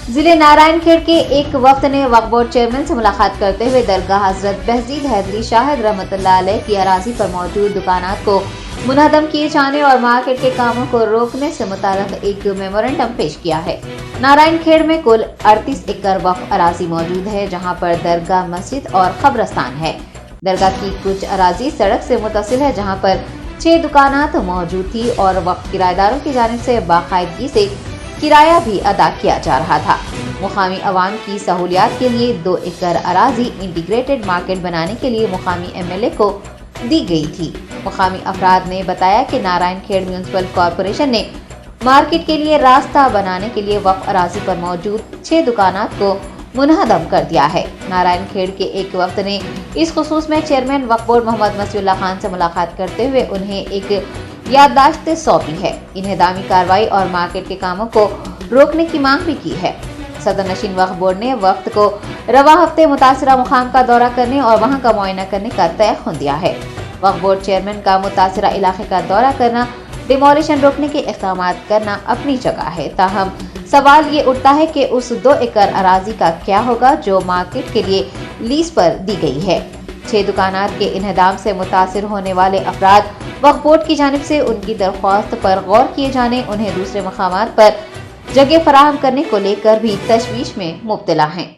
जिले नारायणखेड़ के एक वक्त ने वक्फ बोर्ड चेयरमैन से मुलाकात करते हुए दरगाह हजरत बहजीद हैदरी शाहिद रहमतुल्लाह अलैह की अराजी पर मौजूद दुकानात को मुनहदम किए जाने और मार्केट के कामों को रोकने से मुताल्लिक एक मेमोरेंडम पेश किया है। नारायणखेड़ में कुल 38 एकड़ वक्फ अराजी मौजूद है, जहां पर दरगाह, मस्जिद और कब्रस्तान है। दरगाह की कुछ अराजी सड़क से मुत्तसिल है, जहां पर 6 दुकानात मौजूद थी और वक्फ किराएदारों की जानिब से बाकायदगी से किराया भी अदा किया जा रहा था। मुकामी अवाम की सहूलियात के लिए 2 एकड़ अराजी इंटीग्रेटेड मार्केट बनाने के लिए मुकामी MLA को दी गई थी। मुकामी अफराद ने बताया कि नारायणखेड़ म्यूनिसिपल कॉरपोरेशन ने मार्केट के लिए रास्ता बनाने के लिए वक्फ अराजी पर मौजूद 6 दुकानात को मुनहदम कर दिया है। नारायणखेड़ के एक वक्त ने इस खुसूस में चेयरमैन वक्फ बोर्ड मोहम्मद मसीहुल्लाह खान से मुलाकात करते हुए उन्हें एक याददाश्त सौंपी है। इन्हेदामी कार्रवाई और मार्केट के कामों को रोकने की मांग भी की है। सदर नशीन वक्फ बोर्ड ने वक्त को रवा हफ्ते मुतासिरा मुकाम का दौरा करने और वहां का मुआयना करने का तयख्खुन दिया है। वक्फ बोर्ड चेयरमैन का मुतासिरा इलाके का दौरा करना, डिमोलिशन रोकने के इक़दाम करना अपनी जगह है, ताहम सवाल ये उठता है कि उस 2 एकड़ अराजी का क्या होगा जो मार्केट के लिए लीज पर दी गई है। 6 दुकानात के इन्हदाम से मुतासिर होने वाले अफराद वक्फ बोर्ड की जानिब से उनकी दरख्वास्त पर गौर किए जाने, उन्हें दूसरे मकामात पर जगह फराहम करने को लेकर भी तशवीश में मुब्तला हैं।